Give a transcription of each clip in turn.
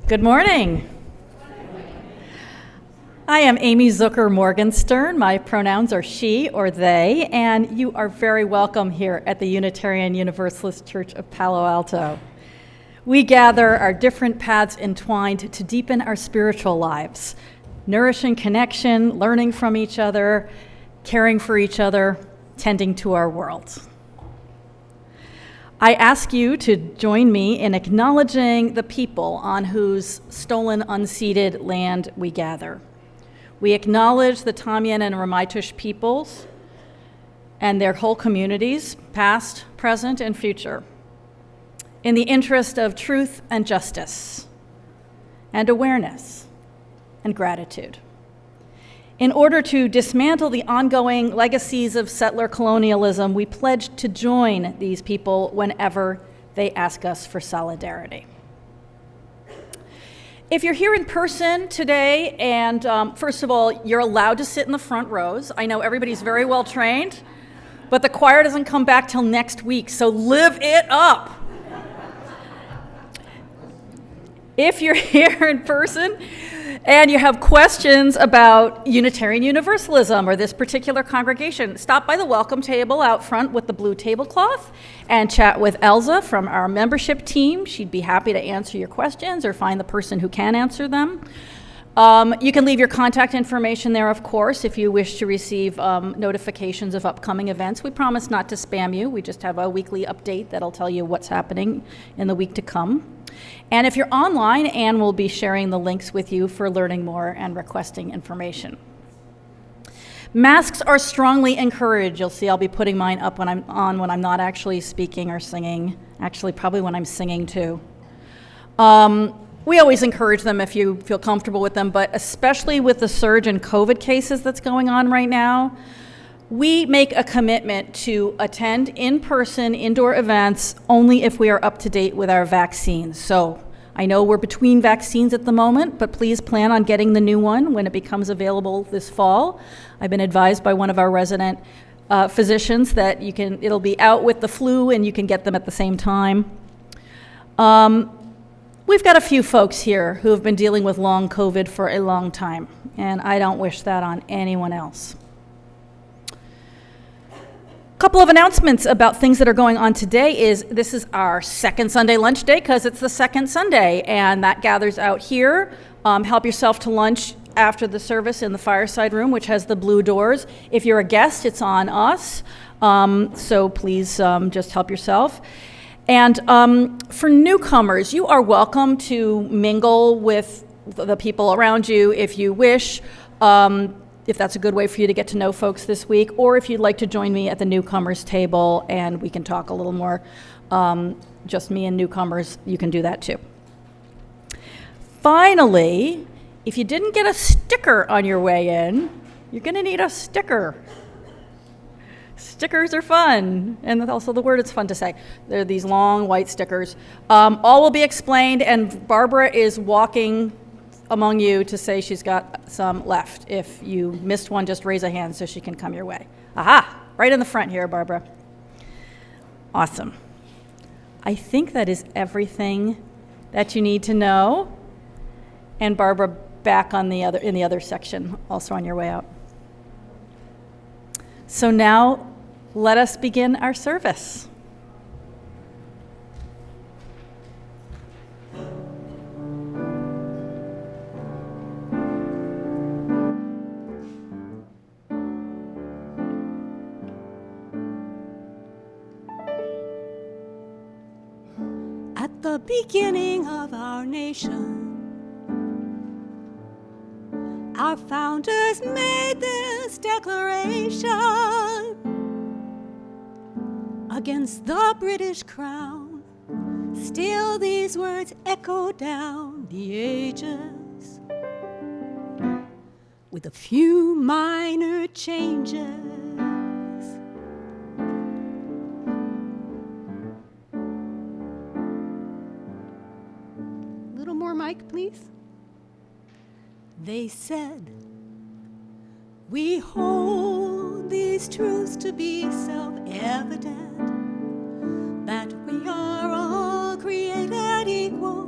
Good morning. I am Amy Zucker Morgenstern. My pronouns are she or they, and you are very welcome here at the Unitarian Universalist Church of Palo Alto. We gather our different paths entwined to deepen our spiritual lives, nourishing connection, learning from each other, caring for each other, tending to our world. I ask you to join me in acknowledging the people on whose stolen, unceded land we gather. We acknowledge the Tamien and Ramaytush peoples and their whole communities, past, present, and future, in the interest of truth and justice, and awareness and gratitude. In order to dismantle the ongoing legacies of settler colonialism, we pledge to join these people whenever they ask us for solidarity. If you're here in person today, and first of all, you're allowed to sit in the front rows. I know everybody's very well trained, but the choir doesn't come back till next week, so live it up. If you're here in person and you have questions about Unitarian Universalism or this particular congregation, stop by the welcome table out front with the blue tablecloth and chat with Elza from our membership team. She'd be happy to answer your questions or find the person who can answer them. You can leave your contact information there, of course, if you wish to receive notifications of upcoming events. We promise not to spam you. We just have a weekly update that'll tell you what's happening in the week to come. And if you're online, Anne will be sharing the links with you for learning more and requesting information. Masks are strongly encouraged. You'll see I'll be putting mine up when I'm not actually speaking or singing. Actually, probably when I'm singing too. We always encourage them if you feel comfortable with them, but especially with the surge in COVID cases that's going on right now, we make a commitment to attend in-person indoor events only if we are up to date with our vaccines. So I know we're between vaccines at the moment, but please plan on getting the new one when it becomes available this fall. I've been advised by one of our resident physicians that it'll be out with the flu and you can get them at the same time. We've got a few folks here who have been dealing with long COVID for a long time, and I don't wish that on anyone else. Couple of announcements about things that are going on today is this is our second Sunday lunch day because it's the second Sunday, and that gathers out here. Help yourself to lunch after the service in the fireside room, which has the blue doors. If you're a guest, it's on us, so please just help yourself. And for newcomers, you are welcome to mingle with the people around you if you wish. If that's a good way for you to get to know folks this week, or if you'd like to join me at the newcomers table and we can talk a little more, just me and newcomers, you can do that too. Finally, if you didn't get a sticker on your way in, you're gonna need a sticker. Stickers are fun, and also the word is fun to say. They're these long white stickers. All will be explained, and Barbara is walking among you to say she's got some left. If you missed one, just raise a hand so she can come your way. Aha, right in the front here, Barbara. Awesome. I think that is everything that you need to know. And Barbara, back in the other section, also on your way out. So now, let us begin our service. At the beginning of our nation, our founders made this declaration against the British crown. Still these words echo down the ages with a few minor changes. Little more mic, please. They said, we hold these truths to be self-evident, that we are all created equal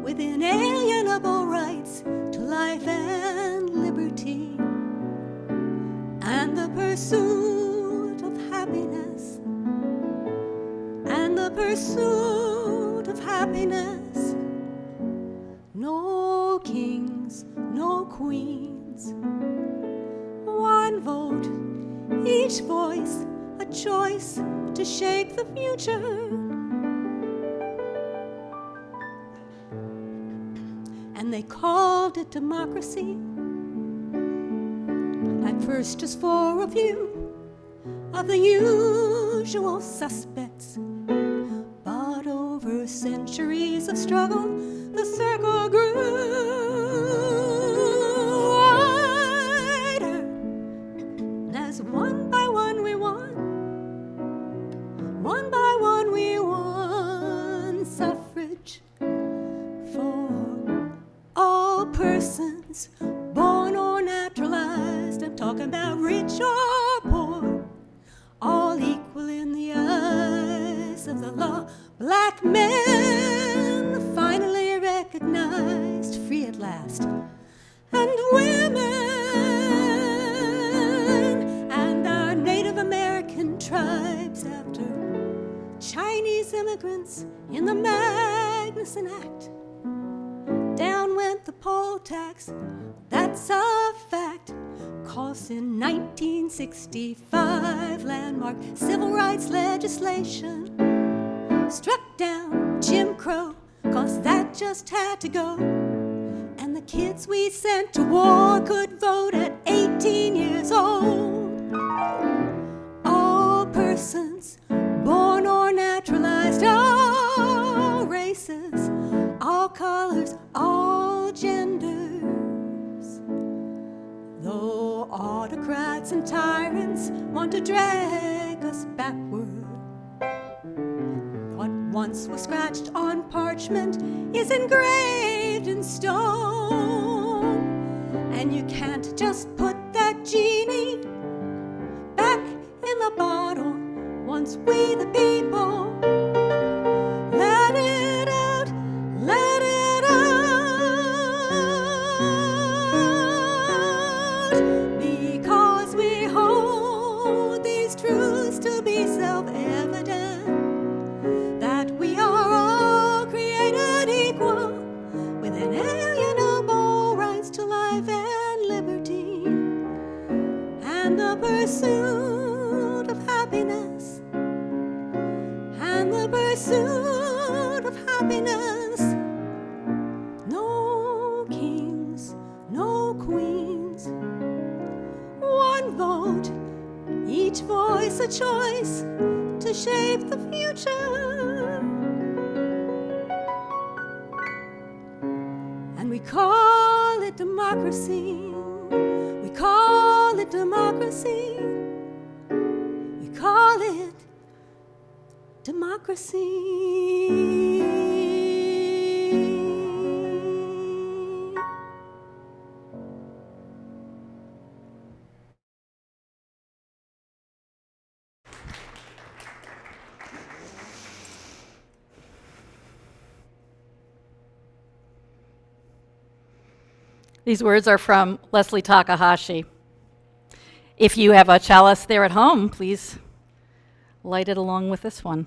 with with inalienable rights to life and liberty, and the pursuit of happiness, and the pursuit of happiness. No kings, no queens, one vote, each voice a choice to shape the future. And they called it democracy, at first just for a few of the usual suspects. But over centuries of struggle, the circle grew wider. And as one by one we won, one by one we won suffrage for all persons, born or naturalized. I'm talking about rich or poor, all equal in the eyes of the law. Black men finally recognized, free at last, and women and our Native American tribes after Chinese immigrants in the Magnuson Act. Down went the poll tax, that's a fact. Cause in 1965, landmark civil rights legislation struck down Jim Crow, cause that just had to go. And the kids we sent to war could vote at 18 years old. All persons, born or naturalized, all races, all colors, all genders. Though autocrats and tyrants want to drag us backward, what once was scratched on parchment is engraved in stone. And you can't just put that genie back in the bottle once we the people let it out, let it out. Because we hold these truths to be self-evident, that we are all created equal with inalienable rights to life and liberty, and the pursuit of happiness, and the pursuit of happiness. No kings, no queens, one vote, each voice a choice to shape the future. And we call it democracy, we call it democracy, we call it democracy. These words are from Leslie Takahashi. If you have a chalice there at home, please light it along with this one.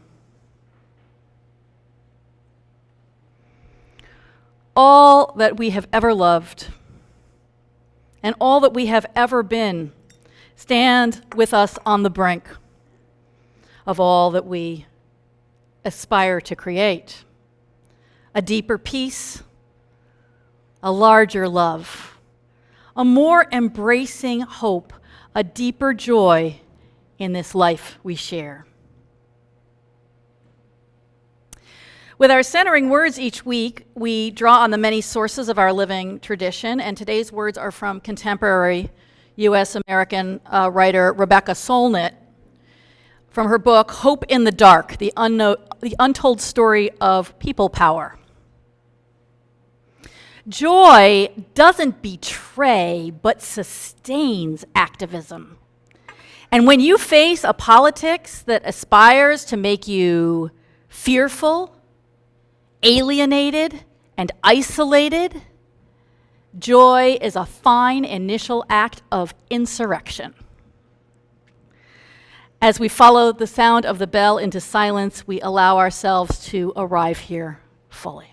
All that we have ever loved and all that we have ever been stand with us on the brink of all that we aspire to create. A deeper peace, a larger love, a more embracing hope, a deeper joy in this life we share. With our centering words each week, we draw on the many sources of our living tradition, and today's words are from contemporary U.S.-American writer Rebecca Solnit from her book, Hope in the Dark, the Untold Story of People Power. Joy doesn't betray, but sustains activism. And when you face a politics that aspires to make you fearful, alienated, and isolated, joy is a fine initial act of insurrection. As we follow the sound of the bell into silence, we allow ourselves to arrive here fully.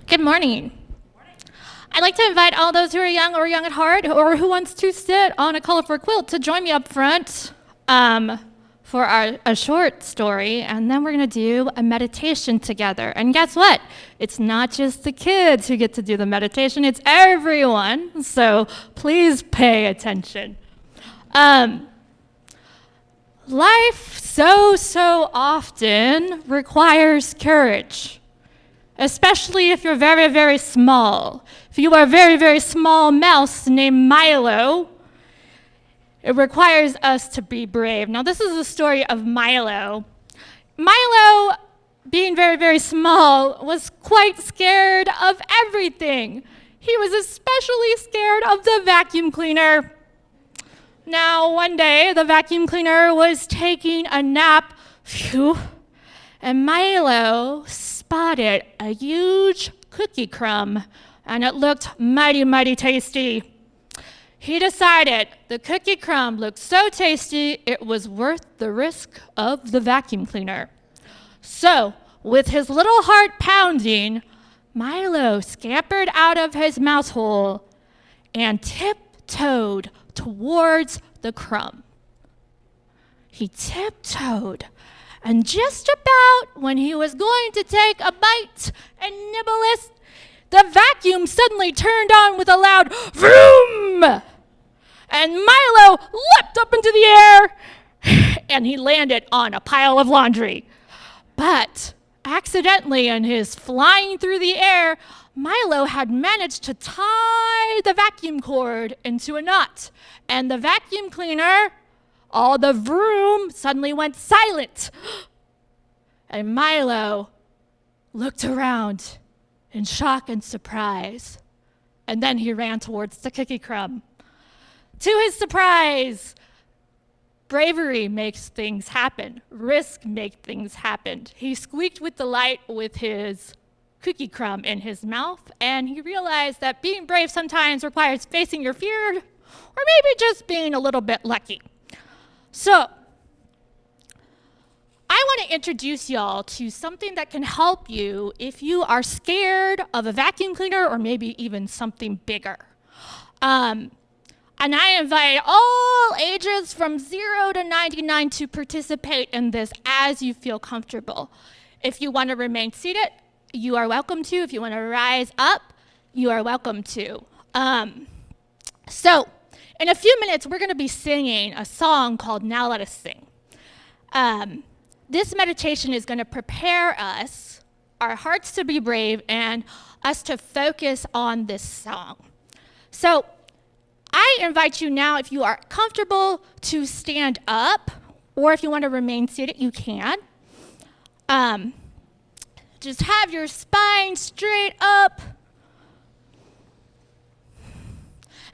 Good morning. I'd like to invite all those who are young or young at heart or who wants to sit on a colorful quilt to join me up front for a short story, and then we're going to do a meditation together. And guess what? It's not just the kids who get to do the meditation, it's everyone. So please pay attention. Life so often requires courage. Especially if you're very, very small. If you are a very, very small mouse named Milo, it requires us to be brave. Now, this is the story of Milo. Milo, being very, very small, was quite scared of everything. He was especially scared of the vacuum cleaner. Now, one day, the vacuum cleaner was taking a nap, and Milo spotted a huge cookie crumb, and it looked mighty, mighty tasty. He decided the cookie crumb looked so tasty, it was worth the risk of the vacuum cleaner. So, with his little heart pounding, Milo scampered out of his mouse hole and tiptoed towards the crumb. He tiptoed. And just about when he was going to take a bite and nibble it, the vacuum suddenly turned on with a loud vroom! And Milo leapt up into the air, and he landed on a pile of laundry. But accidentally, in his flying through the air, Milo had managed to tie the vacuum cord into a knot, and the vacuum cleaner, all the vroom, suddenly went silent. And Milo looked around in shock and surprise. And then he ran towards the cookie crumb. To his surprise, bravery makes things happen. Risk makes things happen. He squeaked with delight with his cookie crumb in his mouth, and he realized that being brave sometimes requires facing your fear, or maybe just being a little bit lucky. So, I want to introduce y'all to something that can help you if you are scared of a vacuum cleaner or maybe even something bigger. And I invite all ages from 0 to 99 to participate in this as you feel comfortable. If you want to remain seated, you are welcome to. If you want to rise up, you are welcome to. So, in a few minutes, we're going to be singing a song called Now Let Us Sing. This meditation is going to prepare us, our hearts to be brave, and us to focus on this song. So I invite you now, if you are comfortable, to stand up, or if you want to remain seated, you can. Just have your spine straight up.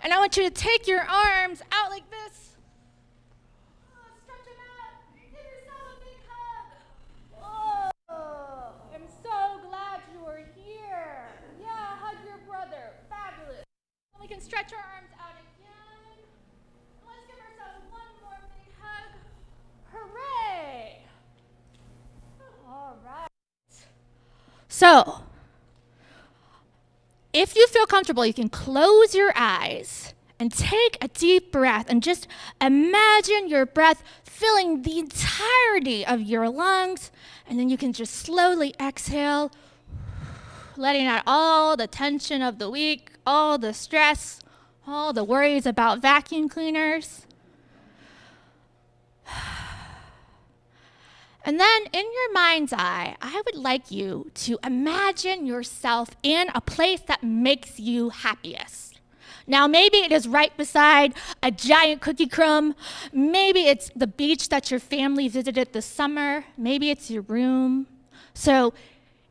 And I want you to take your arms out like this. Stretch them out. Give yourself a big hug. Oh, I'm so glad you are here. Yeah, hug your brother. Fabulous. We can stretch our arms out again. Let's give ourselves one more big hug. Hooray! All right. So, if you feel comfortable, you can close your eyes and take a deep breath and just imagine your breath filling the entirety of your lungs, and then you can just slowly exhale, letting out all the tension of the week, all the stress, all the worries about vacuum cleaners. And then in your mind's eye, I would like you to imagine yourself in a place that makes you happiest. Now, maybe it is right beside a giant cookie crumb. Maybe it's the beach that your family visited this summer. Maybe it's your room. So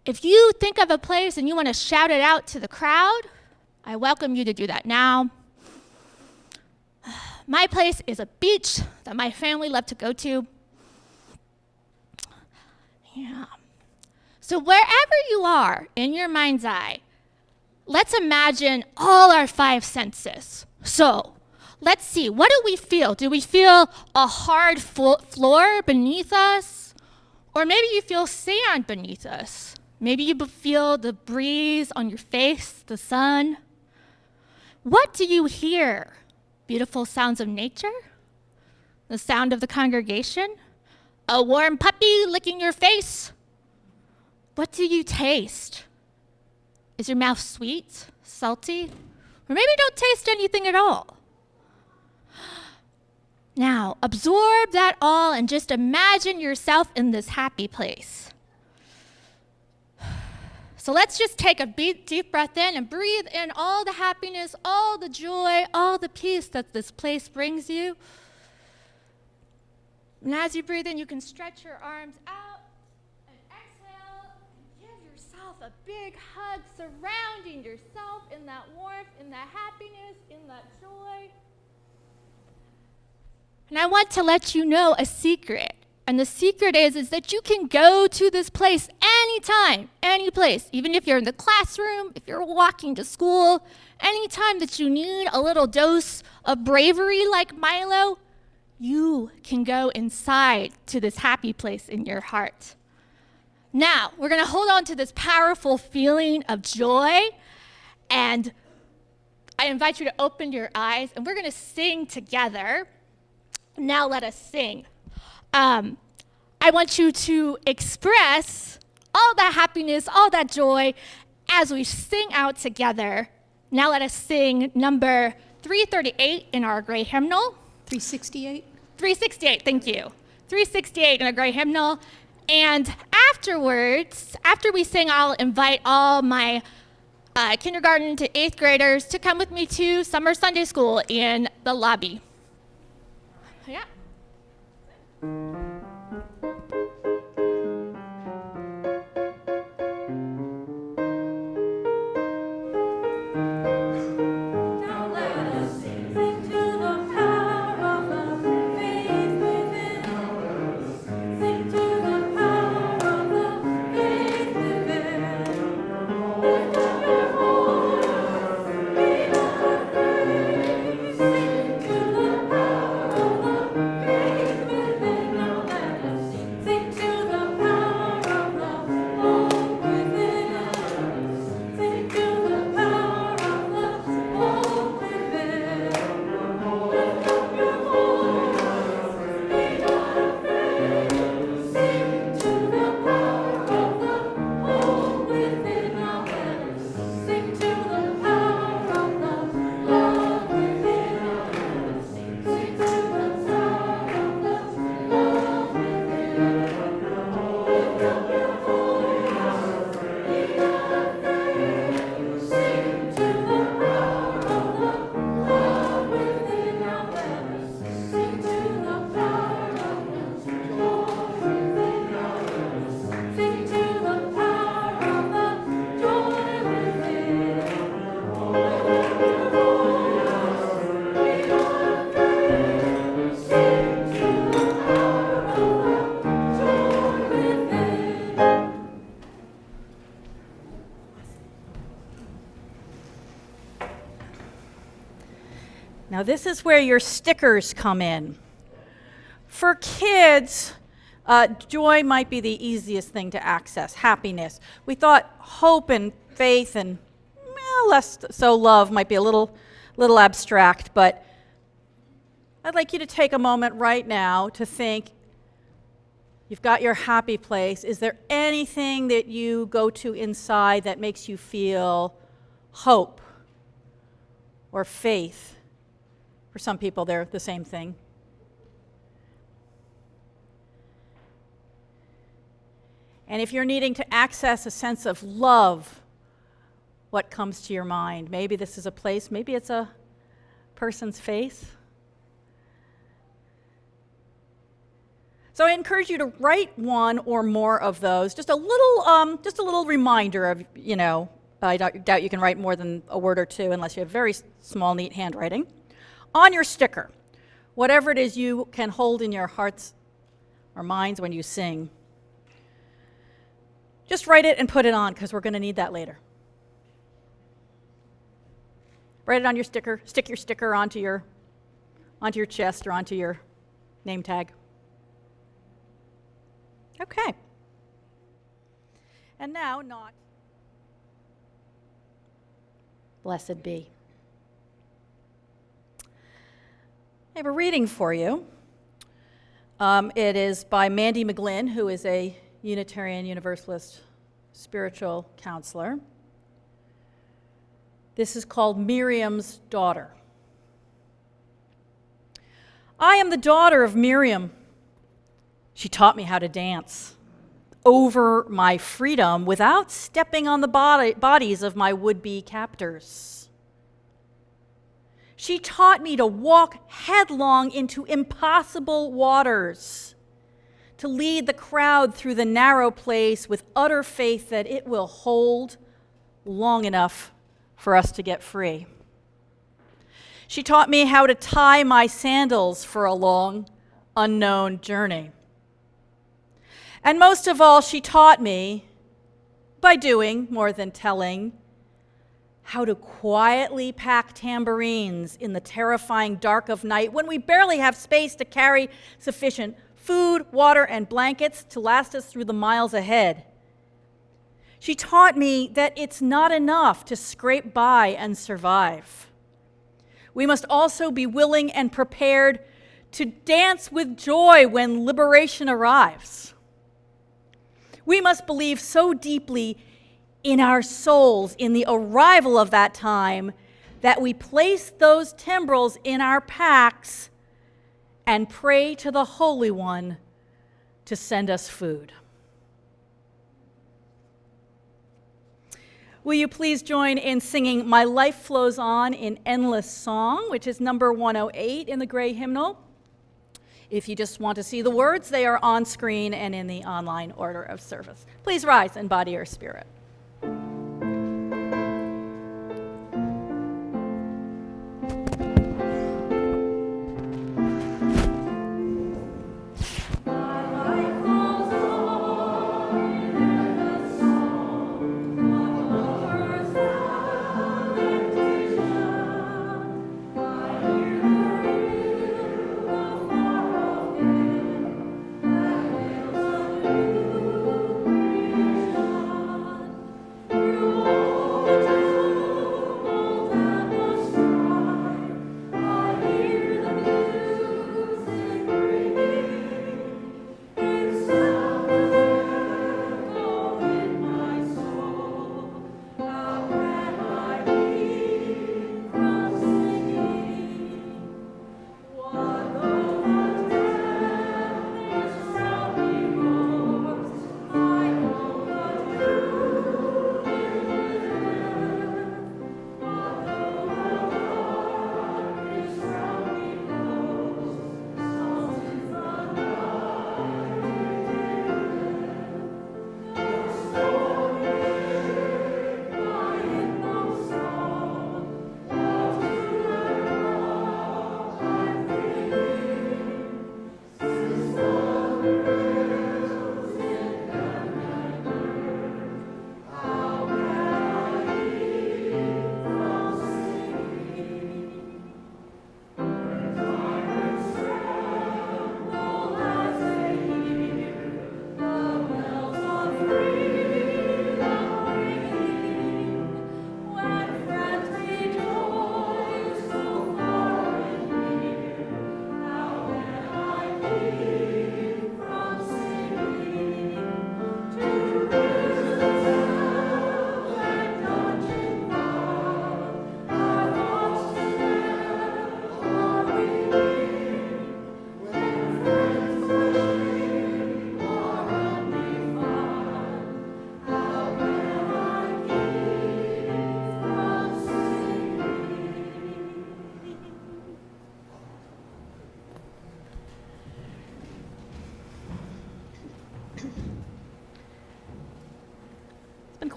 if you think of a place and you want to shout it out to the crowd, I welcome you to do that now. My place is a beach that my family loved to go to. Yeah. So wherever you are in your mind's eye, let's imagine all our 5 senses. So let's see, what do we feel? Do we feel a hard floor beneath us? Or maybe you feel sand beneath us. Maybe you feel the breeze on your face, the sun. What do you hear? Beautiful sounds of nature? The sound of the congregation? A warm puppy licking your face? What do you taste? Is your mouth sweet, salty? Or maybe don't taste anything at all. Now, absorb that all and just imagine yourself in this happy place. So let's just take a deep breath in and breathe in all the happiness, all the joy, all the peace that this place brings you. And as you breathe in, you can stretch your arms out and exhale and give yourself a big hug, surrounding yourself in that warmth, in that happiness, in that joy. And I want to let you know a secret. And the secret is that you can go to this place anytime, any place, even if you're in the classroom, if you're walking to school, anytime that you need a little dose of bravery like Milo, you can go inside to this happy place in your heart. Now, we're going to hold on to this powerful feeling of joy, and I invite you to open your eyes, and we're going to sing together. Now let us sing. I want you to express all that happiness, all that joy as we sing out together. Now let us sing number 338 in our gray hymnal. 368. 368, thank you. 368 in a gray hymnal. And afterwards, after we sing, I'll invite all my kindergarten to 8th graders to come with me to summer Sunday school in the lobby. Yeah. Now this is where your stickers come in. For kids, joy might be the easiest thing to access, happiness. We thought hope and faith and less so love might be a little abstract, but I'd like you to take a moment right now to think, you've got your happy place. Is there anything that you go to inside that makes you feel hope or faith? For some people, they're the same thing. And if you're needing to access a sense of love, what comes to your mind? Maybe this is a place, maybe it's a person's face. So I encourage you to write one or more of those. Just a little reminder of, I doubt you can write more than a word or two unless you have very small, neat handwriting. On your sticker, whatever it is you can hold in your hearts or minds when you sing, just write it and put it on, because we're going to need that later. Write it on your sticker. Stick your sticker onto your chest or onto your name tag. Okay. And now, not blessed be. I have a reading for you. It is by Mandy McGlynn, who is a Unitarian Universalist spiritual counselor. This is called Miriam's Daughter. I am the daughter of Miriam. She taught me how to dance over my freedom without stepping on the bodies of my would-be captors. She taught me to walk headlong into impossible waters, to lead the crowd through the narrow place with utter faith that it will hold long enough for us to get free. She taught me how to tie my sandals for a long, unknown journey. And most of all, she taught me, by doing more than telling, how to quietly pack tambourines in the terrifying dark of night when we barely have space to carry sufficient food, water, and blankets to last us through the miles ahead. She taught me that it's not enough to scrape by and survive. We must also be willing and prepared to dance with joy when liberation arrives. We must believe so deeply in our souls, in the arrival of that time, that we place those timbrels in our packs and pray to the Holy One to send us food. Will you please join in singing My Life Flows On in Endless Song, which is number 108 in the Gray Hymnal. If you just want to see the words, they are on screen and in the online order of service. Please rise in body or spirit.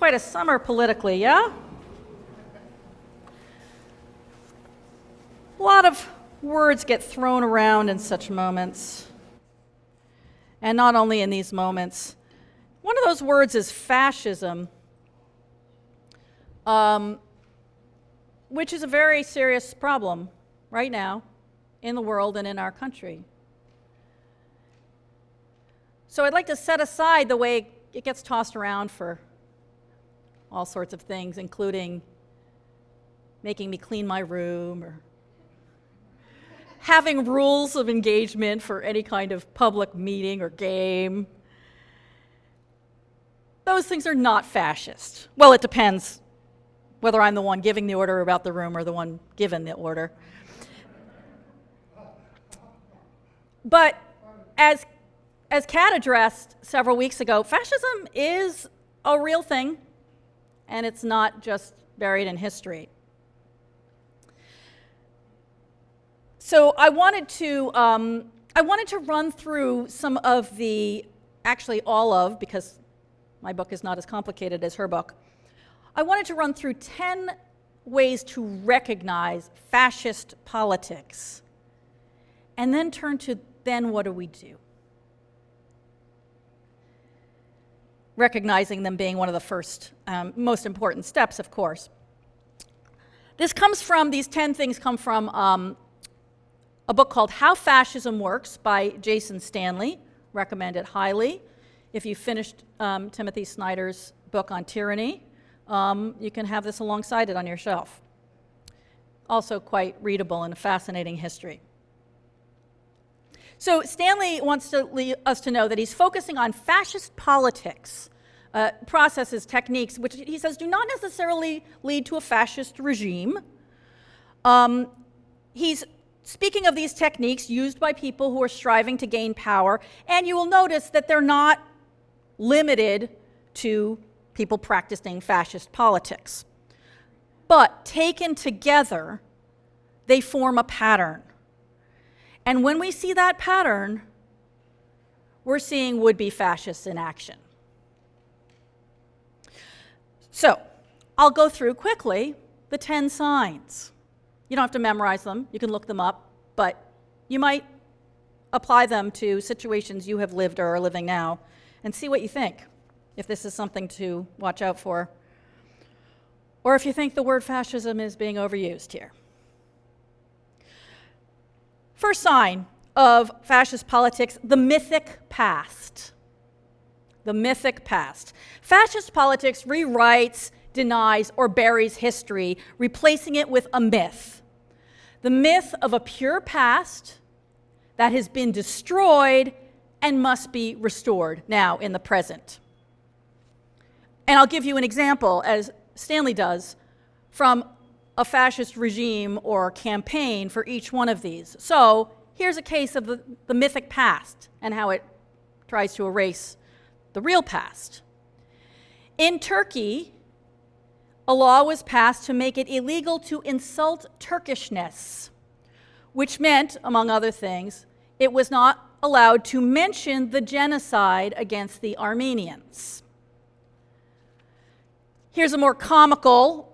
quite a summer politically, yeah? A lot of words get thrown around in such moments. And not only in these moments. One of those words is fascism, which is a very serious problem right now in the world and in our country. So I'd like to set aside the way it gets tossed around for all sorts of things, including making me clean my room or having rules of engagement for any kind of public meeting or game. Those things are not fascist. Well, it depends whether I'm the one giving the order about the room or the one given the order. But as Kat addressed several weeks ago, fascism is a real thing, and it's not just buried in history. So I wanted to run through some of the, actually all of, because my book is not as complicated as her book. I wanted to run through 10 ways to recognize fascist politics, and then turn to then what do we do? Recognizing them being one of the first, most important steps, of course. These 10 things come from a book called How Fascism Works by Jason Stanley. Recommend it highly. If you finished Timothy Snyder's book on tyranny, you can have this alongside it on your shelf. Also quite readable and a fascinating history. So Stanley wants us to know that he's focusing on fascist politics, processes, techniques, which he says do not necessarily lead to a fascist regime. He's speaking of these techniques used by people who are striving to gain power, and you will notice that they're not limited to people practicing fascist politics. But taken together, they form a pattern. And when we see that pattern, we're seeing would-be fascists in action. So, I'll go through quickly the 10 signs. You don't have to memorize them, you can look them up, but you might apply them to situations you have lived or are living now and see what you think, if this is something to watch out for, or if you think the word fascism is being overused here. First sign of fascist politics, the mythic past. The mythic past. Fascist politics rewrites, denies, or buries history, replacing it with a myth. The myth of a pure past that has been destroyed and must be restored now in the present. And I'll give you an example, as Stanley does, from a fascist regime or campaign for each one of these. So here's a case of the mythic past and how it tries to erase the real past. In Turkey, a law was passed to make it illegal to insult Turkishness, which meant, among other things, it was not allowed to mention the genocide against the Armenians. Here's a more comical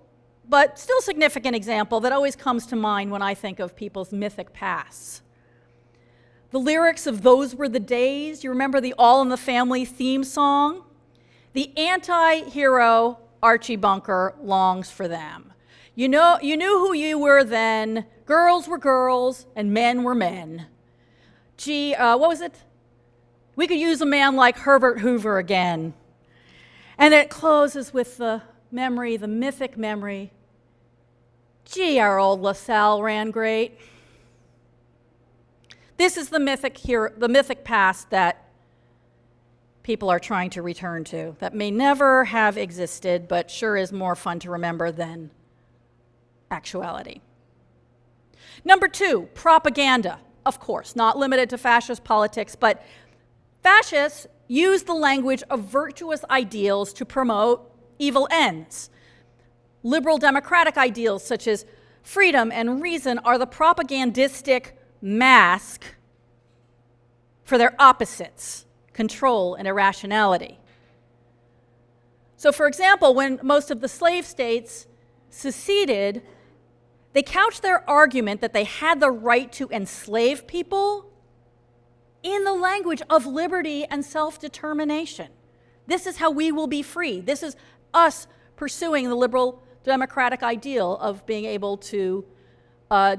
but still significant example that always comes to mind when I think of people's mythic pasts. The lyrics of Those Were the Days, you remember the All in the Family theme song? The anti-hero Archie Bunker longs for them. You knew who you were then, girls were girls and men were men. Gee, what was it? We could use a man like Herbert Hoover again. And it closes with the memory, the mythic memory. Gee, our old LaSalle ran great. This is the mythic past that people are trying to return to, that may never have existed, but sure is more fun to remember than actuality. Number 2, propaganda. Of course, not limited to fascist politics, but fascists use the language of virtuous ideals to promote evil ends. Liberal democratic ideals such as freedom and reason are the propagandistic mask for their opposites, control and irrationality. So, for example, when most of the slave states seceded, they couched their argument that they had the right to enslave people in the language of liberty and self-determination. This is how we will be free. This is us pursuing the liberal democratic ideal of being able to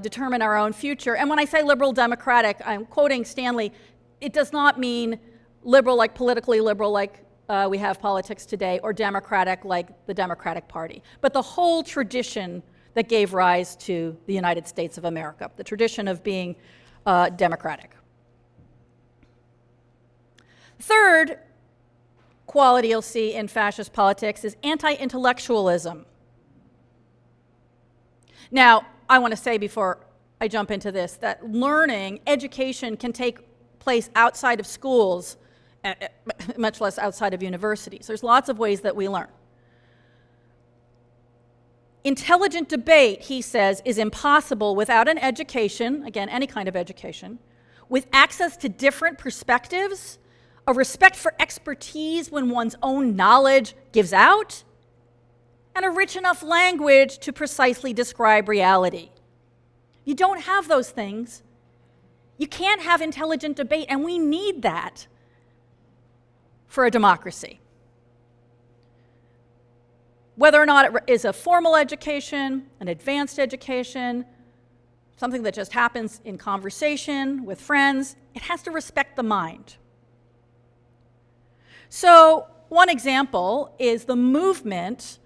determine our own future. And when I say liberal democratic, I'm quoting Stanley, it does not mean liberal like politically liberal like we have politics today, or democratic like the Democratic Party, but the whole tradition that gave rise to the United States of America, the tradition of being democratic. Third quality you'll see in fascist politics is anti-intellectualism. Now, I want to say before I jump into this that learning, education can take place outside of schools, much less outside of universities. There's lots of ways that we learn. Intelligent debate, he says, is impossible without an education, again, any kind of education, with access to different perspectives, a respect for expertise when one's own knowledge gives out, and a rich enough language to precisely describe reality. You don't have those things. You can't have intelligent debate, and we need that for a democracy. Whether or not it is a formal education, an advanced education, something that just happens in conversation with friends, it has to respect the mind. So one example is the movement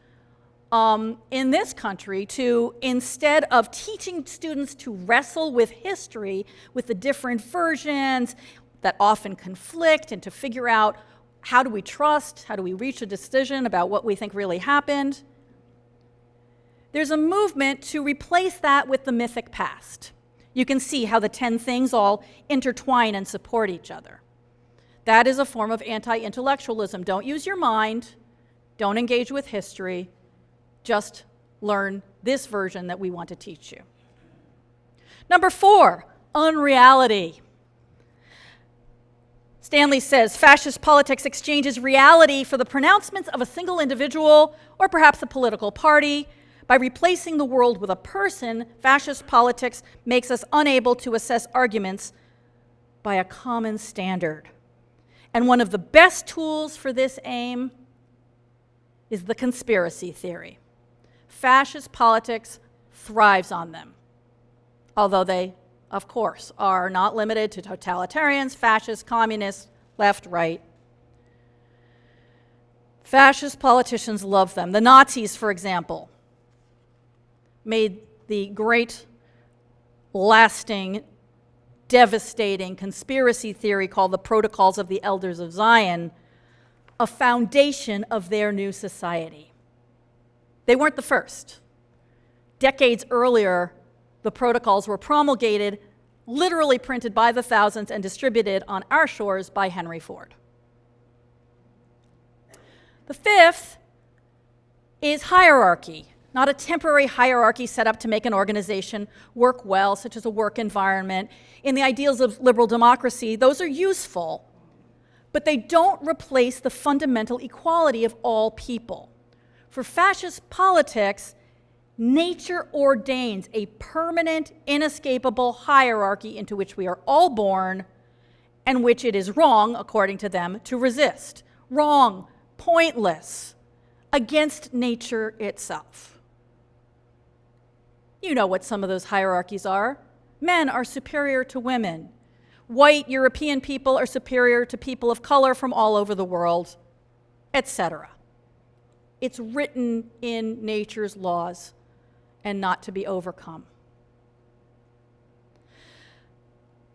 in this country to, instead of teaching students to wrestle with history, with the different versions that often conflict, and to figure out how do we trust, how do we reach a decision about what we think really happened, there's a movement to replace that with the mythic past. You can see how the 10 things all intertwine and support each other. That is a form of anti-intellectualism. Don't use your mind, don't engage with history, just learn this version that we want to teach you. Number 4, unreality. Stanley says, fascist politics exchanges reality for the pronouncements of a single individual or perhaps a political party. By replacing the world with a person, fascist politics makes us unable to assess arguments by a common standard. And one of the best tools for this aim is the conspiracy theory. Fascist politics thrives on them, although they, of course, are not limited to totalitarians, fascists, communists, left, right. Fascist politicians love them. The Nazis, for example, made the great, lasting, devastating conspiracy theory called the Protocols of the Elders of Zion a foundation of their new society. They weren't the first. Decades earlier, the protocols were promulgated, literally printed by the thousands and distributed on our shores by Henry Ford. The 5th is hierarchy, not a temporary hierarchy set up to make an organization work well, such as a work environment. In the ideals of liberal democracy, those are useful, but they don't replace the fundamental equality of all people. For fascist politics, nature ordains a permanent, inescapable hierarchy into which we are all born, and which it is wrong, according to them, to resist. Wrong, pointless, against nature itself. You know what some of those hierarchies are. Men are superior to women. White European people are superior to people of color from all over the world, etc. It's written in nature's laws and not to be overcome.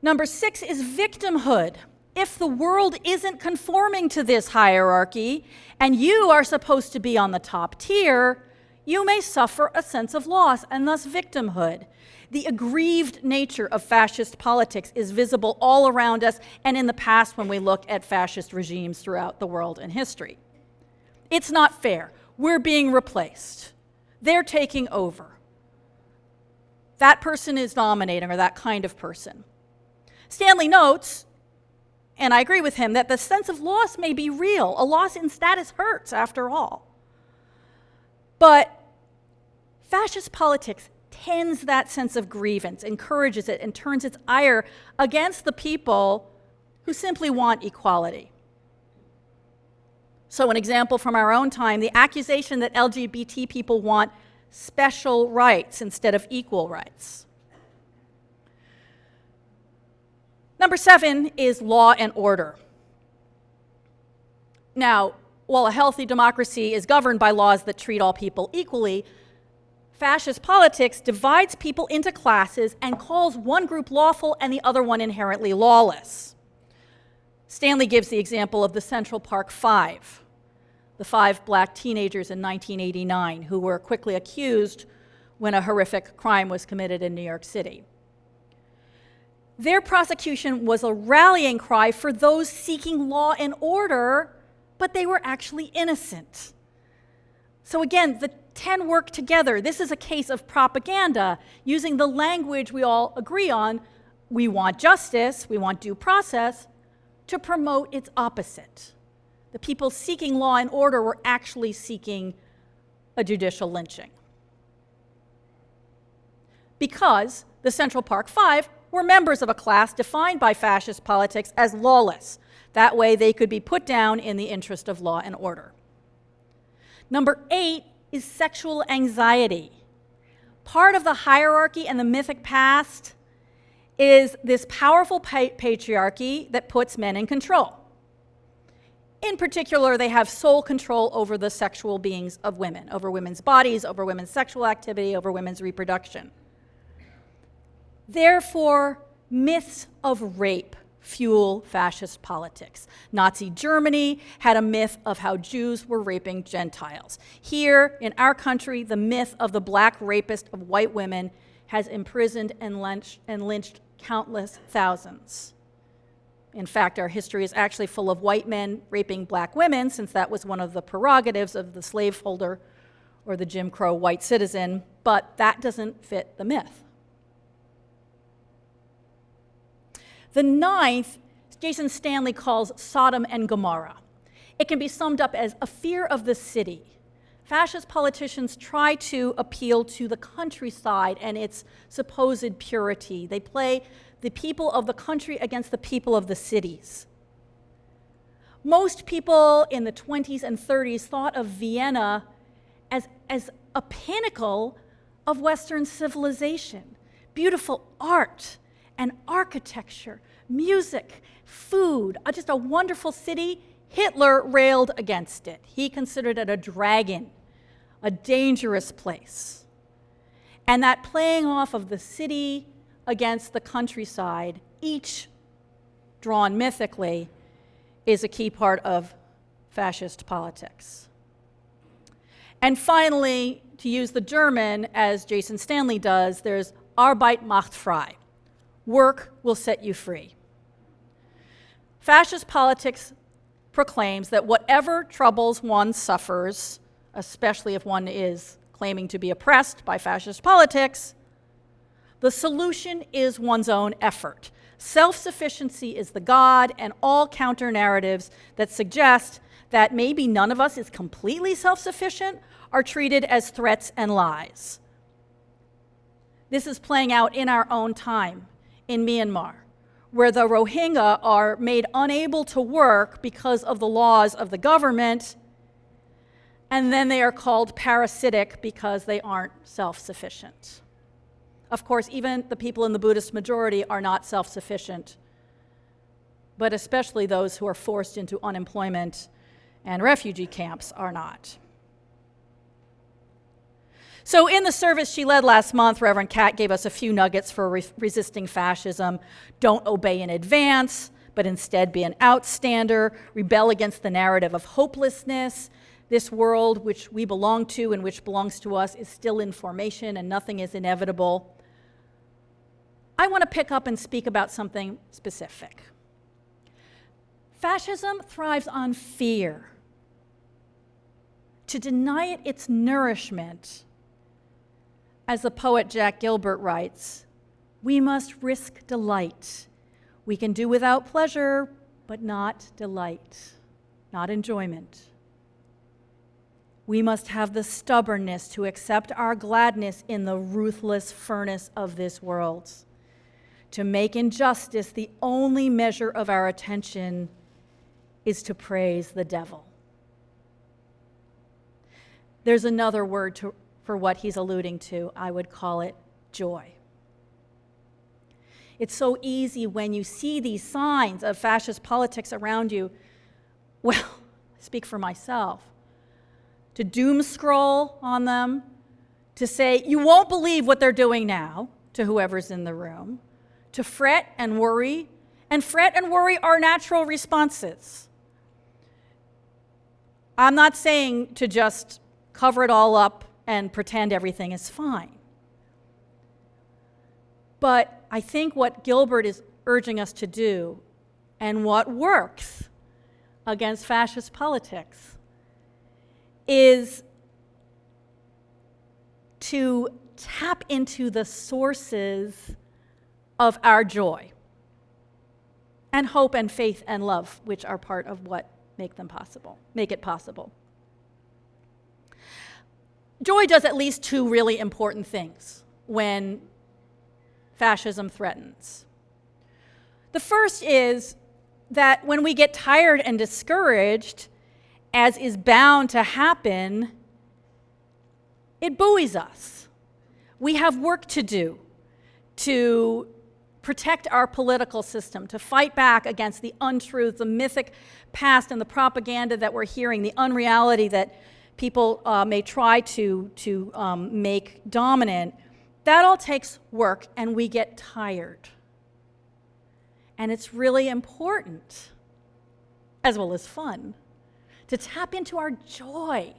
Number 6 is victimhood. If the world isn't conforming to this hierarchy and you are supposed to be on the top tier, you may suffer a sense of loss and thus victimhood. The aggrieved nature of fascist politics is visible all around us and in the past when we look at fascist regimes throughout the world and history. It's not fair. We're being replaced. They're taking over. That person is dominating, or that kind of person. Stanley notes, and I agree with him, that the sense of loss may be real. A loss in status hurts, after all. But fascist politics tends that sense of grievance, encourages it, and turns its ire against the people who simply want equality. So an example from our own time, the accusation that LGBT people want special rights instead of equal rights. Number 7 is law and order. Now, while a healthy democracy is governed by laws that treat all people equally, fascist politics divides people into classes and calls one group lawful and the other one inherently lawless. Stanley gives the example of the Central Park Five, the 5 black teenagers in 1989 who were quickly accused when a horrific crime was committed in New York City. Their prosecution was a rallying cry for those seeking law and order, but they were actually innocent. So again, the 10 work together. This is a case of propaganda using the language we all agree on. We want justice, we want due process, to promote its opposite. The people seeking law and order were actually seeking a judicial lynching. Because the Central Park Five were members of a class defined by fascist politics as lawless. That way they could be put down in the interest of law and order. Number 8 is sexual anxiety. Part of the hierarchy and the mythic past is this powerful patriarchy that puts men in control. In particular, they have sole control over the sexual beings of women, over women's bodies, over women's sexual activity, over women's reproduction. Therefore, myths of rape fuel fascist politics. Nazi Germany had a myth of how Jews were raping Gentiles. Here, in our country, the myth of the black rapist of white women has imprisoned and lynched countless thousands. In fact, our history is actually full of white men raping black women, since that was one of the prerogatives of the slaveholder or the Jim Crow white citizen, but that doesn't fit the myth. The 9th, Jason Stanley calls Sodom and Gomorrah. It can be summed up as a fear of the city. Fascist politicians try to appeal to the countryside and its supposed purity. They play the people of the country against the people of the cities. Most people in the 20s and 30s thought of Vienna as a pinnacle of Western civilization. Beautiful art and architecture, music, food, just a wonderful city. Hitler railed against it. He considered it a dragon, a dangerous place. And that playing off of the city against the countryside, each drawn mythically, is a key part of fascist politics. And finally, to use the German, as Jason Stanley does, there's Arbeit macht frei. Work will set you free. Fascist politics proclaims that whatever troubles one suffers, especially if one is claiming to be oppressed by fascist politics, the solution is one's own effort. Self-sufficiency is the god, and all counter-narratives that suggest that maybe none of us is completely self-sufficient are treated as threats and lies. This is playing out in our own time in Myanmar, where the Rohingya are made unable to work because of the laws of the government, and then they are called parasitic because they aren't self-sufficient. Of course, even the people in the Buddhist majority are not self-sufficient, but especially those who are forced into unemployment and refugee camps are not. So in the service she led last month, Reverend Kat gave us a few nuggets for resisting fascism. Don't obey in advance, but instead be an outstander. Rebel against the narrative of hopelessness. This world which we belong to and which belongs to us is still in formation and nothing is inevitable. I want to pick up and speak about something specific. Fascism thrives on fear. To deny it its nourishment, as the poet Jack Gilbert writes, we must risk delight. We can do without pleasure, but not delight, not enjoyment. We must have the stubbornness to accept our gladness in the ruthless furnace of this world. To make injustice the only measure of our attention is to praise the devil. There's another word for what he's alluding to. I would call it joy. It's so easy when you see these signs of fascist politics around you, well, I speak for myself, to doom scroll on them, to say, you won't believe what they're doing now, to whoever's in the room, to fret and worry are natural responses. I'm not saying to just cover it all up and pretend everything is fine. But I think what Gilbert is urging us to do, and what works against fascist politics, is to tap into the sources of our joy and hope and faith and love, which are part of what make it possible. Joy does at least two really important things when fascism threatens. The first is that when we get tired and discouraged, as is bound to happen, it buoys us. We have work to do to protect our political system, to fight back against the untruth, the mythic past, and the propaganda that we're hearing, the unreality that people may try to make dominant. That all takes work, and we get tired. And it's really important, as well as fun, to tap into our joy.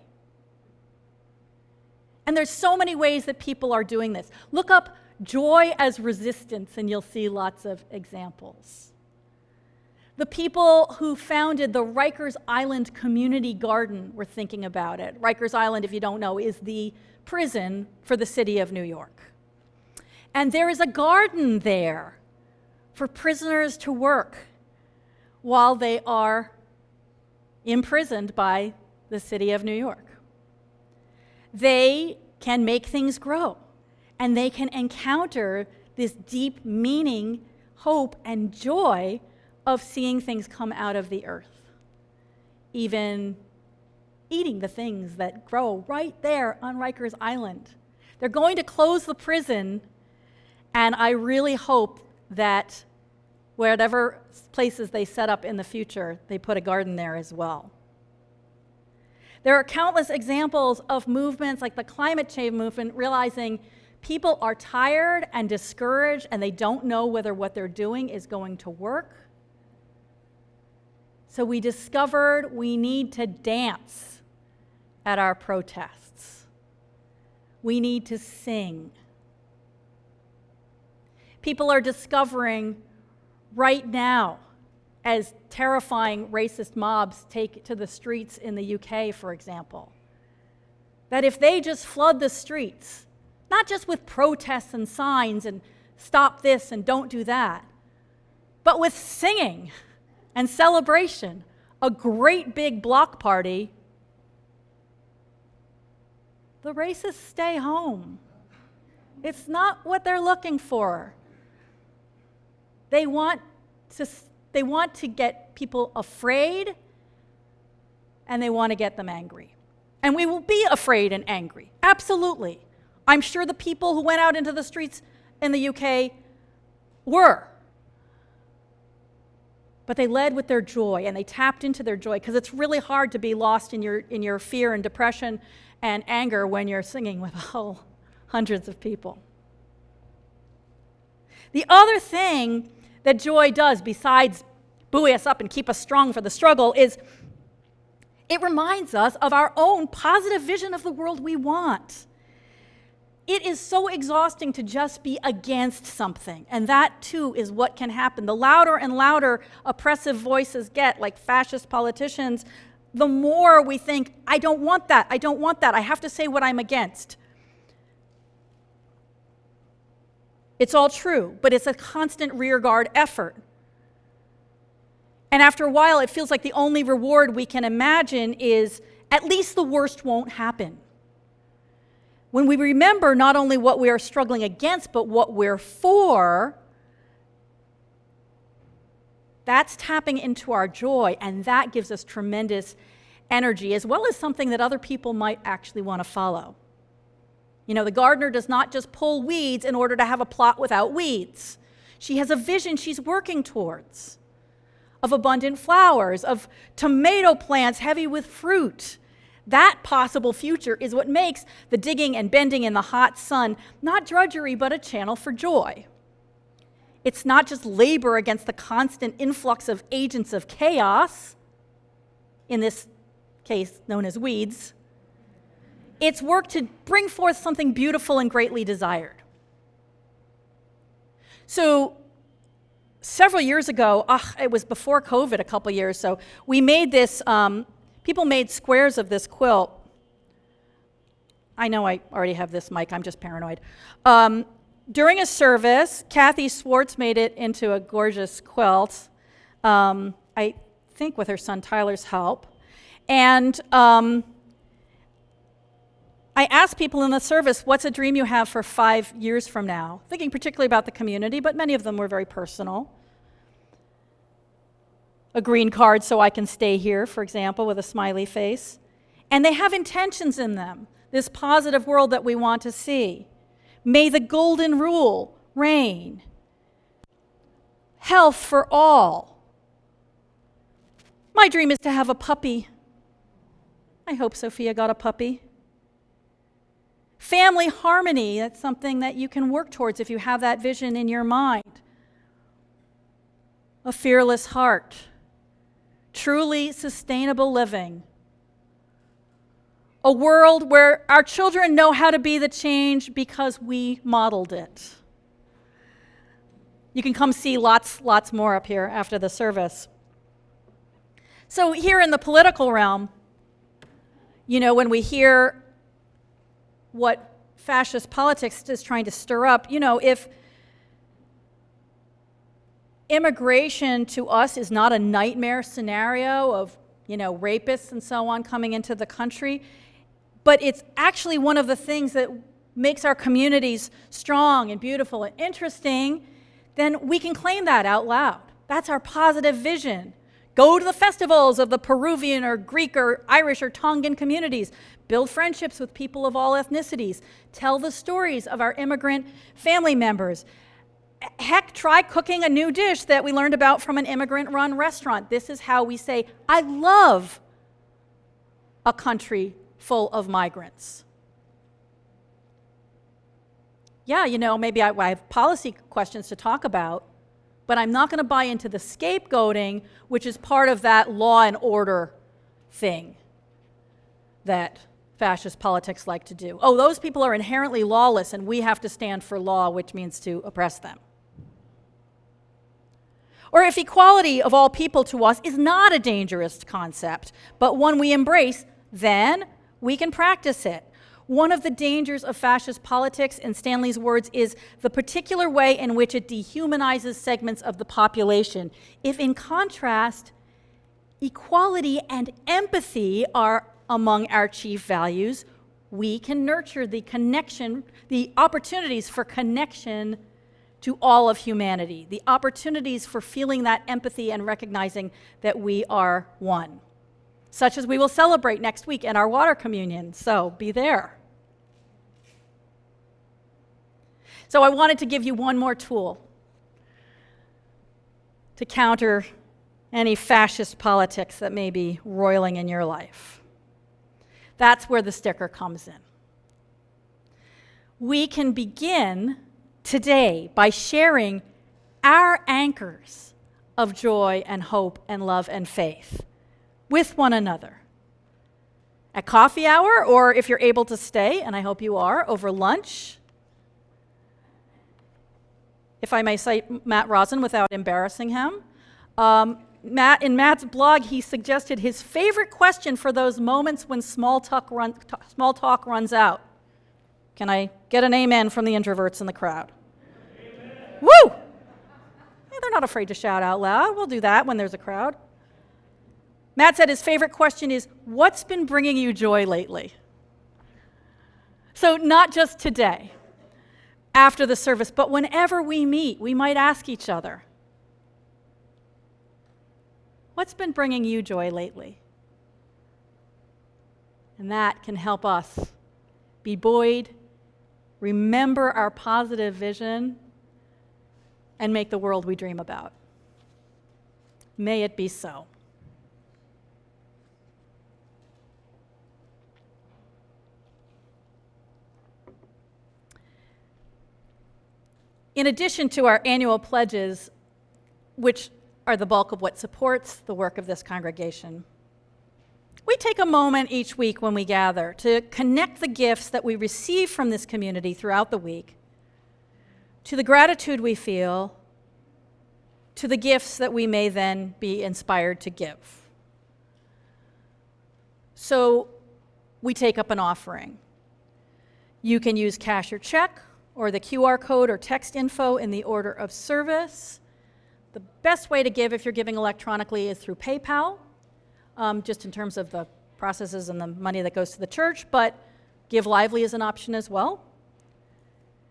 And there's so many ways that people are doing this. Look up joy as resistance, and you'll see lots of examples. The people who founded the Rikers Island Community Garden were thinking about it. Rikers Island, if you don't know, is the prison for the city of New York. And there is a garden there for prisoners to work while they are imprisoned by the city of New York. They can make things grow, and they can encounter this deep meaning, hope, and joy of seeing things come out of the earth, even eating the things that grow right there on Rikers Island. They're going to close the prison, and I really hope that whatever places they set up in the future, they put a garden there as well. There are countless examples of movements like the climate change movement realizing people are tired and discouraged and they don't know whether what they're doing is going to work. So we discovered we need to dance at our protests. We need to sing. People are discovering right now, as terrifying racist mobs take to the streets in the UK, for example, that if they just flood the streets, not just with protests and signs and stop this and don't do that, but with singing and celebration, a great big block party, the racists stay home. It's not what they're looking for. They want to get people afraid, and they want to get them angry. And we will be afraid and angry, absolutely. I'm sure the people who went out into the streets in the UK were. But they led with their joy, and they tapped into their joy, because it's really hard to be lost in your fear and depression and anger when you're singing with hundreds of people. The other thing that joy does, besides buoy us up and keep us strong for the struggle, is it reminds us of our own positive vision of the world we want. It is so exhausting to just be against something, and that too is what can happen. The louder and louder oppressive voices get, like fascist politicians, the more we think, I don't want that, I have to say what I'm against. It's all true, but it's a constant rearguard effort. And after a while, it feels like the only reward we can imagine is at least the worst won't happen. When we remember not only what we are struggling against, but what we're for, that's tapping into our joy, and that gives us tremendous energy, as well as something that other people might actually want to follow. You know, the gardener does not just pull weeds in order to have a plot without weeds. She has a vision she's working towards of abundant flowers, of tomato plants heavy with fruit. That possible future is what makes the digging and bending in the hot sun not drudgery, but a channel for joy. It's not just labor against the constant influx of agents of chaos, in this case known as weeds. It's work to bring forth something beautiful and greatly desired. So several years ago, it was before COVID, a couple years, so we made this, people made squares of this quilt. I know I already have this mic, I'm just paranoid. During a service, Kathy Swartz made it into a gorgeous quilt, I think with her son Tyler's help. And I asked people in the service, what's a dream you have for 5 years from now? Thinking particularly about the community, but many of them were very personal. A green card so I can stay here, for example, with a smiley face. And they have intentions in them, this positive world that we want to see. May the golden rule reign. Health for all. My dream is to have a puppy. I hope Sophia got a puppy. Family harmony, that's something that you can work towards if you have that vision in your mind. A fearless heart. Truly sustainable living. A world where our children know how to be the change because we modeled it. You can come see lots more up here after the service. So here in the political realm, you know, when we hear what fascist politics is trying to stir up, you know, if immigration to us is not a nightmare scenario of, you know, rapists and so on coming into the country, but it's actually one of the things that makes our communities strong and beautiful and interesting, then we can claim that out loud. That's our positive vision. Go to the festivals of the Peruvian or Greek or Irish or Tongan communities. Build friendships with people of all ethnicities. Tell the stories of our immigrant family members. Heck, try cooking a new dish that we learned about from an immigrant-run restaurant. This is how we say, I love a country full of migrants. Yeah, you know, maybe I have policy questions to talk about, but I'm not going to buy into the scapegoating, which is part of that law and order thing that fascist politics like to do. Oh, those people are inherently lawless, and we have to stand for law, which means to oppress them. Or if equality of all people to us is not a dangerous concept, but one we embrace, then we can practice it. One of the dangers of fascist politics, in Stanley's words, is the particular way in which it dehumanizes segments of the population. If, in contrast, equality and empathy are among our chief values, we can nurture the connection, the opportunities for connection to all of humanity, the opportunities for feeling that empathy and recognizing that we are one, such as we will celebrate next week in our water communion, so be there. So I wanted to give you one more tool to counter any fascist politics that may be roiling in your life. That's where the sticker comes in. We can begin today by sharing our anchors of joy and hope and love and faith with one another. At coffee hour, or if you're able to stay, and I hope you are, over lunch. If I may cite Matt Rosen without embarrassing him. In Matt's blog, he suggested his favorite question for those moments when small talk runs out. Can I get an amen from the introverts in the crowd? Amen. Woo! Yeah, they're not afraid to shout out loud. We'll do that when there's a crowd. Matt said his favorite question is, what's been bringing you joy lately? So not just today, after the service, but whenever we meet, we might ask each other, what's been bringing you joy lately? And that can help us be buoyed, remember our positive vision, and make the world we dream about. May it be so. In addition to our annual pledges, which are the bulk of what supports the work of this congregation, we take a moment each week when we gather to connect the gifts that we receive from this community throughout the week to the gratitude we feel, to the gifts that we may then be inspired to give. So we take up an offering. You can use cash or check, or the QR code or text info in the order of service. The best way to give if you're giving electronically is through PayPal, just in terms of the processes and the money that goes to the church, but Give Lively is an option as well.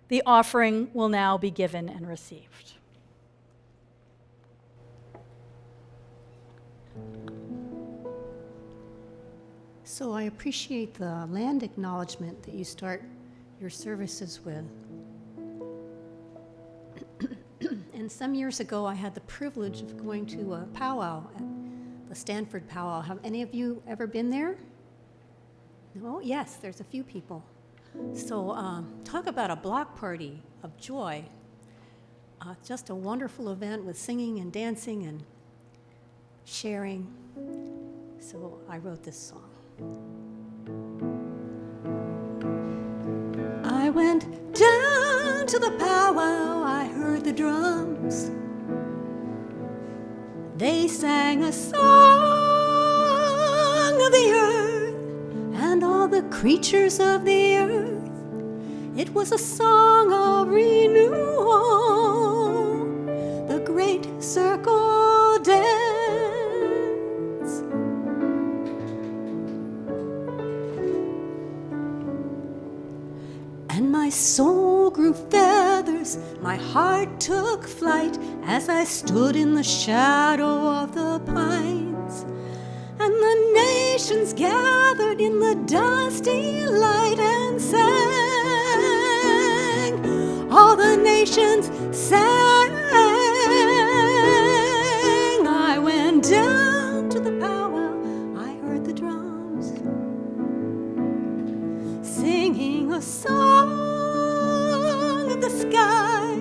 The offering will now be given and received. So I appreciate the land acknowledgement that you start your services with. And some years ago, I had the privilege of going to a powwow at the Stanford powwow. Have any of you ever been there? No? Yes, there's a few people. So talk about a block party of joy. Just a wonderful event with singing and dancing and sharing. So I wrote this song. I went down to the powwow, I heard the drums. They sang a song of the earth and all the creatures of the earth. It was a song of renewal, the great circle dance. And my soul grew feathers, my heart took flight as I stood in the shadow of the pines. And the nations gathered in the dusty light and sang. All the nations sang. I went down to the powwow, I heard the drums singing a song of the sky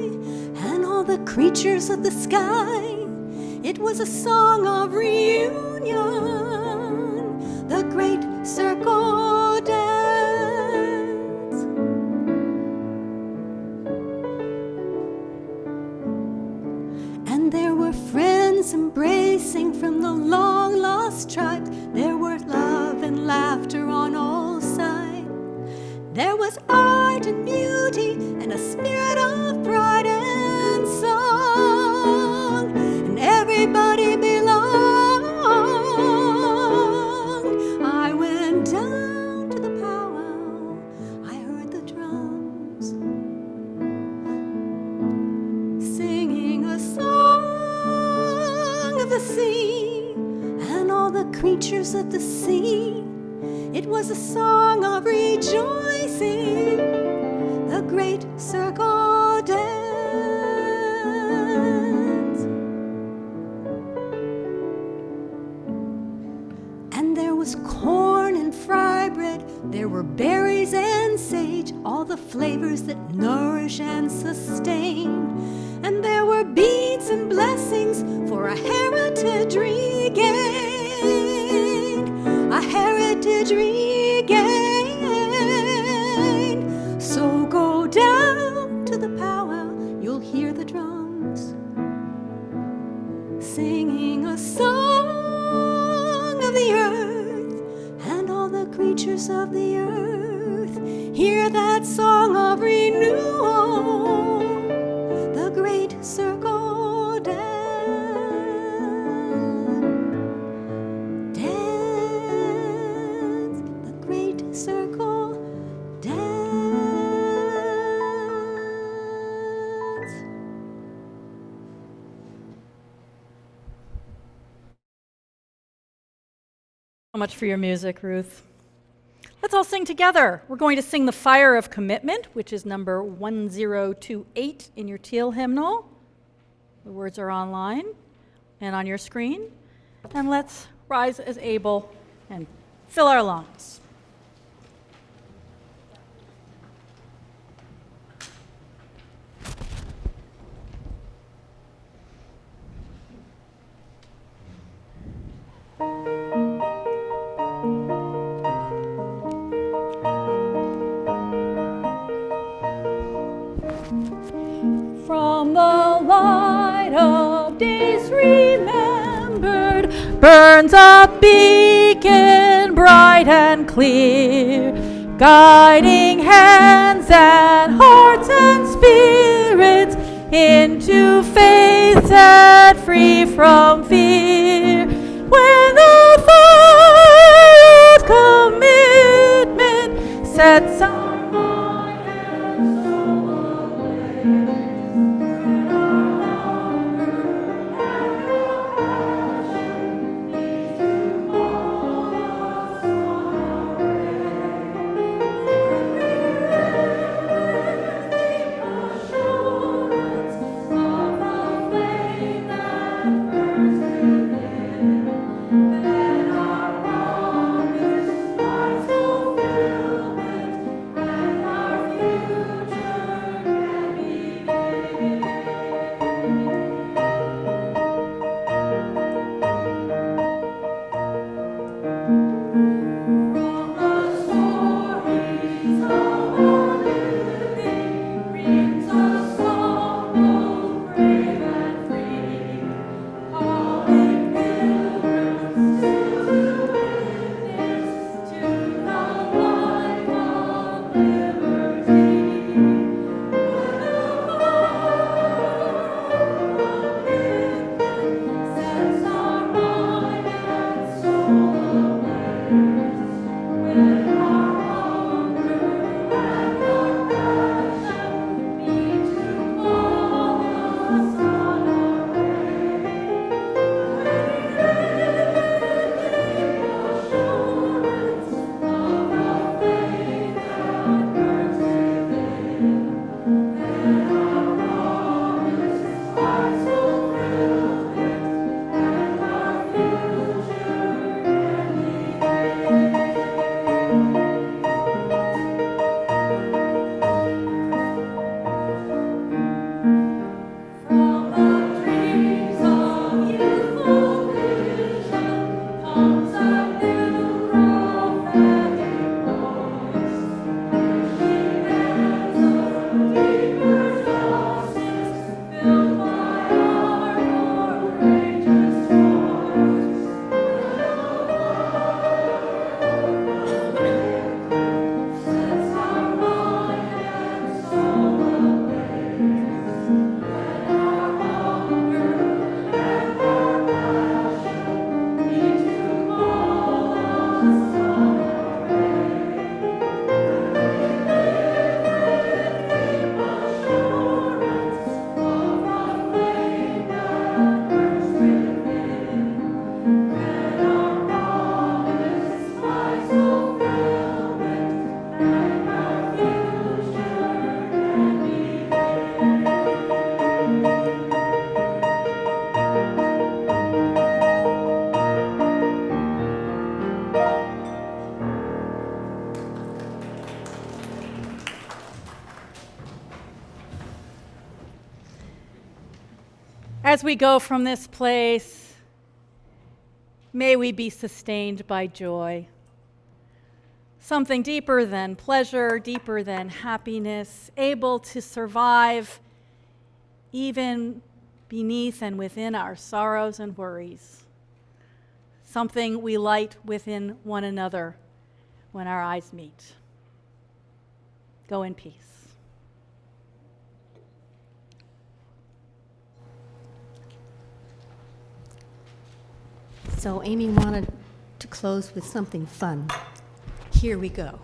and all the creatures of the sky. It was a song of reunion, the great circle dance. And there were friends embracing from the long-lost tribes. There were love and laughter on all sides. There was art and beauty and a spirit of pride and song, and everybody belonged. I went down to the powwow, I heard the drums singing a song of the sea and all the creatures of the sea. It was a song of rejoicing, the great circle dance. And there was corn and fry bread, there were berries and sage, all the flavors that nourish and sustain. And there were beads and blessings for a heritage regained, a heritage regained. So go down to the powwow, you'll hear the drums singing a song of the earth and all the creatures of the earth. Hear that song of renewal, the great circle dance. So much for your music, Ruth. Let's all sing together. We're going to sing The Fire of Commitment, which is number 1028 in your teal hymnal. The words are online and on your screen. And let's rise as able and fill our lungs. From the light of days remembered burns a beacon bright and clear, guiding hands and hearts and spirits into faith set free from fear. When the fire of commitment sets our mind and soul ablaze, as we go from this place, may we be sustained by joy. Something deeper than pleasure, deeper than happiness, able to survive even beneath and within our sorrows and worries. Something we light within one another when our eyes meet. Go in peace. So Amy wanted to close with something fun. Here we go.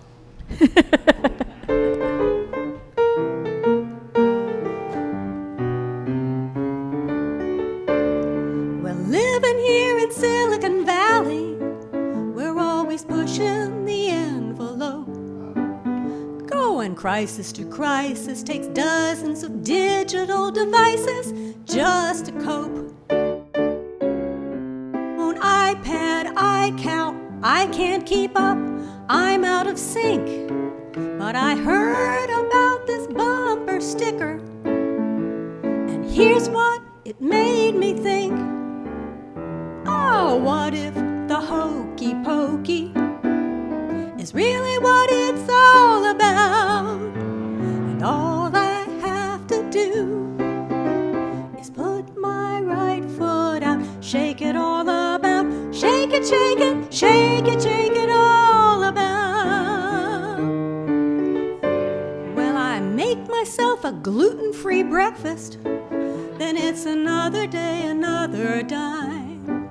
Well, living here in Silicon Valley, we're all crisis to crisis takes dozens of digital devices just to cope. On iPad, I count, I can't keep up, I'm out of sync. But I heard about this bumper sticker, and here's what it made me think. Oh, what if the hokey pokey is really what it's all about? And all I have to do is put my right foot out, shake it all about, shake it, shake it, shake it, shake it all about. Well, I make myself a gluten-free breakfast, then it's another day, another dime.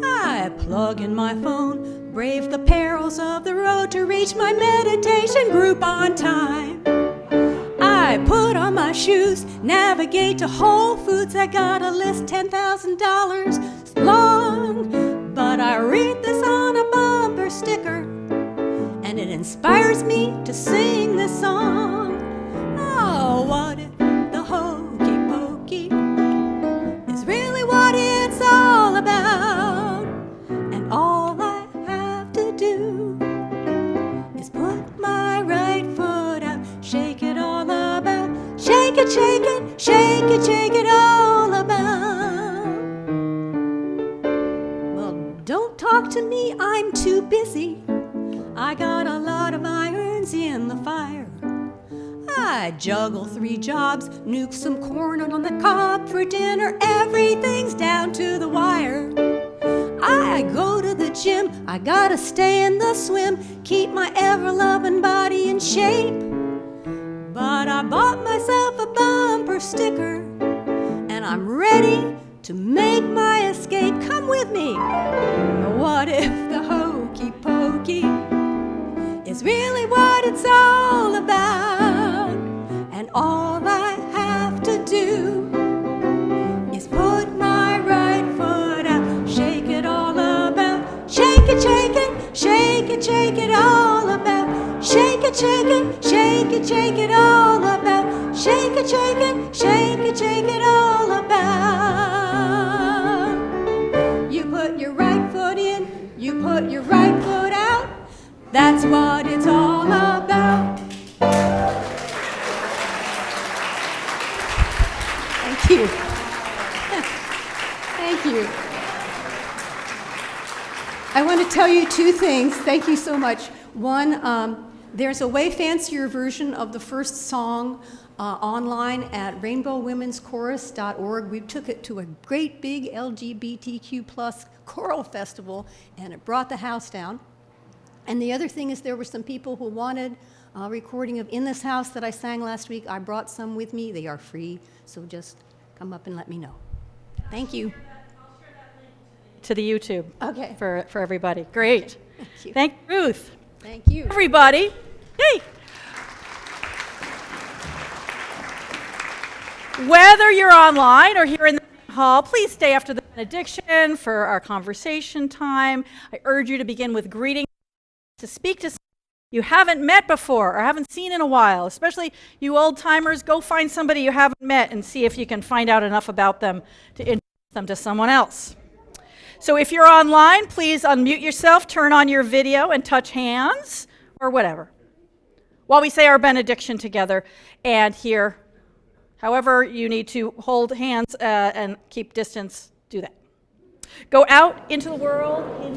I plug in my phone, brave the perils of the road to reach my meditation group on time. I put on my shoes, navigate to Whole Foods. I got a list $10,000 long, but I read this on a bumper sticker, and it inspires me to sing this song. Oh, what if the hokey pokey is really what it's all about? And all I have to do is put my right foot out, shake it all about, shake it, shake it, shake it, shake it all about. Well, don't talk to me, I'm too busy. I got a lot of irons in the fire. I juggle 3 jobs, nuke some corn on the cob for dinner. Everything's down to the wire. I go to the gym, I gotta stay in the swim, keep my ever-loving body in shape. But I bought myself a bumper sticker, and I'm ready to make my escape. Come with me. What if the hokey pokey is really what it's all about? And all I have to do is put my right foot out, shake it all about, shake it, shake it, shake it, shake it all about, shake it, shake it, shake it, shake it all about, shake it, shake it, shake it, shake it all about. You put your right foot in, you put your right foot out, that's what it's all about. Thank you. Thank you. I want to tell you 2 things. Thank you so much. One, there's a way fancier version of the first song online at rainbowwomenschorus.org. We took it to a great big LGBTQ plus choral festival, and it brought the house down. And the other thing is there were some people who wanted a recording of In This House that I sang last week. I brought some with me. They are free, so just come up and let me know. Thank you. To the YouTube. Okay. For everybody. Great. Thank you. Thank you, Ruth. Thank you. Everybody. Hey. Whether you're online or here in the hall, please stay after the benediction for our conversation time. I urge you to begin with greeting, to speak to someone you haven't met before or haven't seen in a while, especially you old timers. Go find somebody you haven't met and see if you can find out enough about them to introduce them to someone else. So if you're online, please unmute yourself, turn on your video, and touch hands or whatever while we say our benediction together. And here, however you need to hold hands and keep distance, do that. Go out into the world in